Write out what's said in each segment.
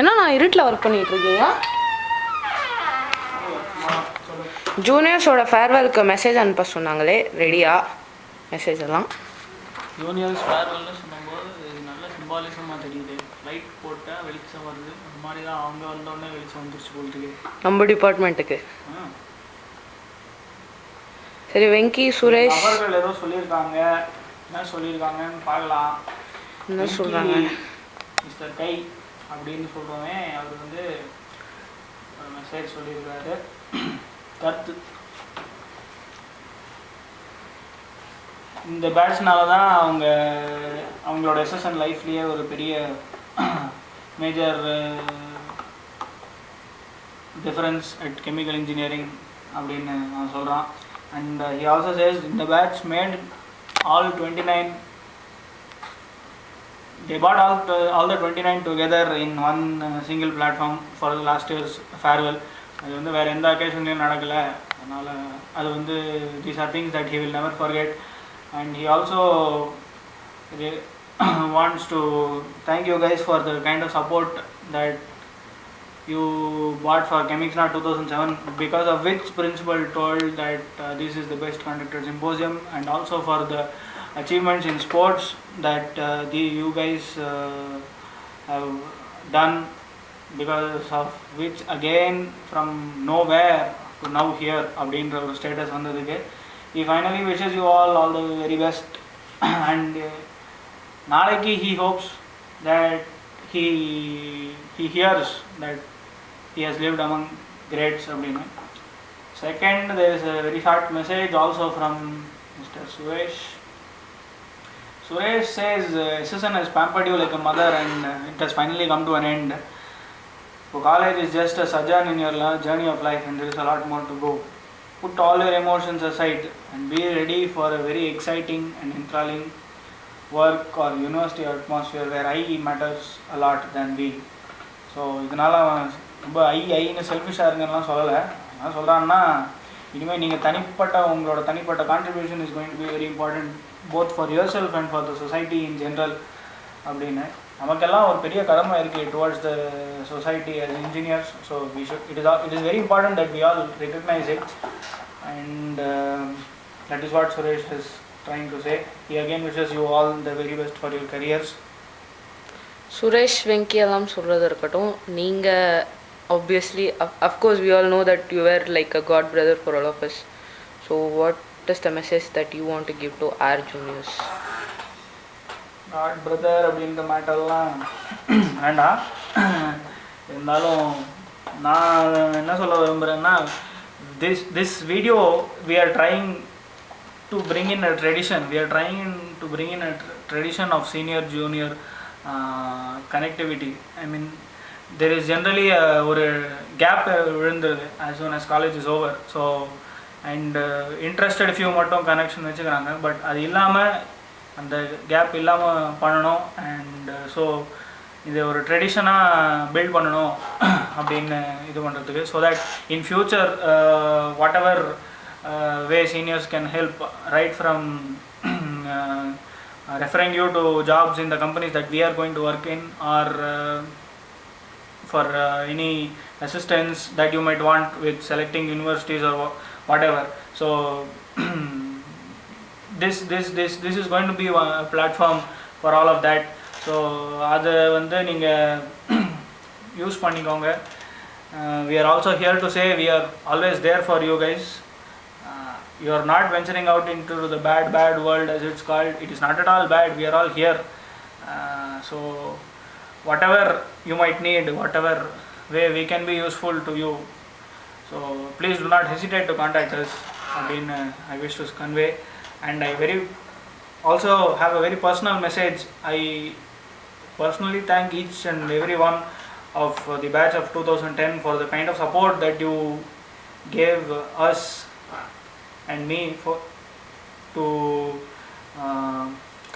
ஏன்னா நான் இருட்டில் ஒர்க் பண்ணிகிட்ருக்கீங்க. ஜூனியர்ஸோட ஃபேர்வெலுக்கு மெசேஜ் அனுப்ப சொன்னாங்களே, ரெடியா மெசேஜ் எல்லாம்? ஜூனியர்ஸ் ஃபேர்வெல்னு சொன்னபோது இது நல்ல சிம்பாலிசமாக தெரியுது. லைட் போட்டால் வெளிச்சம் வருது, அந்த மாதிரி தான் அவங்க வந்தோடனே வெளிச்சம் வந்துருச்சு போட்டுக்கு நம்ம டிபார்ட்மெண்ட்டுக்கு. சரி, வெங்கி சுரேஷ் அவர்கள் ஏதோ சொல்லியிருக்காங்க. என்ன சொல்லியிருக்காங்கன்னு பார்க்கலாம். என்ன சொல்கிறாங்க? மிஸ்டர் கை அப்படின்னு சொல்கிறோமே, அவர் வந்து மெசேஜ் சொல்லியிருக்காரு. கருத்து, இந்த பேட்ச்னால தான் அவங்களோட எஸ்எஸ்என் லைஃப்லேயே ஒரு பெரிய major difference at chemical engineering அப்படின்னு நான் சொல்கிறான். அண்ட் ஹி ஆல்சோ சேஸ் இந்த batch mat all 29, they bought all the 29 together in one single platform for the last year's farewell. அது வந்து வேறு எந்த அக்கேஷன்லையும் நடக்கலை. அதனால் அது வந்து these are things that he will never forget. And he also wants to thank you guys for the kind of support that you bought for Chemixna 2007, because of which principal told that this is the best conducted symposium, and also for the achievements in sports that you guys have done, because of which again from nowhere to now here அப்படின்ற ஒரு status வந்ததுக்கு he finally wishes you all the very best. And நாளைக்கு he hopes that he hears that he has lived among greats அப்படின்னு. Second, there is a very short message also from Mr. Suresh. Suresh says SSN has pampered you like a mother, and it has finally come to an end. So college is just a sojourn in your journey of life, and there is a lot more to go. Put all your emotions aside and be ready for a very exciting and enthralling work or university atmosphere where I matters a lot than we. So இதனால் அவன் ரொம்ப ஐன்னு செல்ஃபிஷாக இருங்கலாம் சொல்லலை. என்ன சொல்கிறான்னா, இனிமேல் நீங்கள் உங்களோட தனிப்பட்ட contribution is going to be very important both for your self and for the society in general அப்படின்னு. நமக்கெல்லாம் ஒரு பெரிய கடமை இருக்குது towards the society as engineers. So it is very important that we all recognize it, and that is what Suresh is trying to say. He again wishes you all the very best for your careers. Suresh Venky எல்லாம் சொல்கிறது இருக்கட்டும். நீங்கள் obviously of course we all know that you were like a god brother for all of us. So what is the message that you want to give to our juniors? God brother அப்படின்ற மேட்டர்லாம் வேண்டாம். இருந்தாலும் நான் என்ன சொல்ல விரும்புகிறேன்னா, this video we are trying to bring in a tradition of senior junior connectivity. I mean, there is generally ஒரு gap விழுந்துருது as soon as college is over. So and interested few மட்டும் connection வச்சுக்கிறாங்க. But அது இல்லாமல், அந்த gap இல்லாமல் பண்ணணும். And so இது ஒரு ட்ரெடிஷனாக பில்ட் பண்ணணும் அப்படின்னு இது பண்ணுறதுக்கு. So that in future what ever way seniors can help, right from referring you to jobs in the companies that we are going to work in, or for any assistance that you might want with selecting universities or whatever. So this is going to be a platform for all of that. So அதை வந்து நீங்கள் use பண்ணிக்கோங்க. We are also here to say we are always there for you guys. You are not venturing out into the bad world as it's called. It is not at all bad. We are all here. So whatever you might need, whatever way we can be useful to you, so please do not hesitate to contact us. Again, I wish to convey. And I also have a very personal message. I personally thank each and every one of the batch of 2010 for the kind of support that you gave us and me to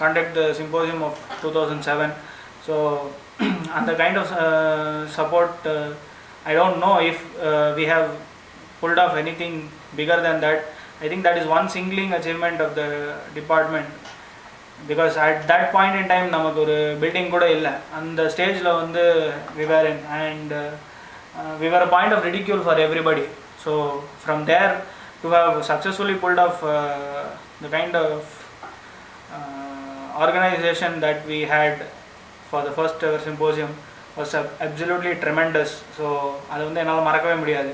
conduct the symposium of 2007. So and the kind of support, I don't know if we have pulled off anything bigger than that. I think that is one singling achievement of the department. Because at that point in time நமக்கு ஒரு building கூட இல்லை. அந்த ஸ்டேஜில் வந்து we were in and we were a point of ridicule for everybody. So from there to have successfully pulled off the kind of organization that we had for the first ever symposium was absolutely tremendous. So அது வந்து என்னால் மறக்கவே முடியாது.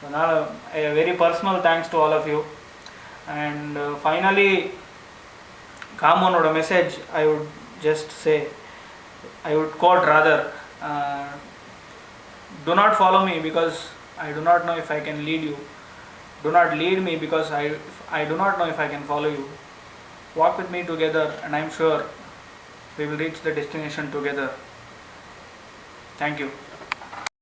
அதனால் a very personal thanks to all of you. And finally, காமனோட message I would just say, I would quote rather, do not follow me because I do not know if I can lead you. Do not lead me because I do not know if I can follow you. Walk with me together and I am sure we will reach the destination together. Thank you.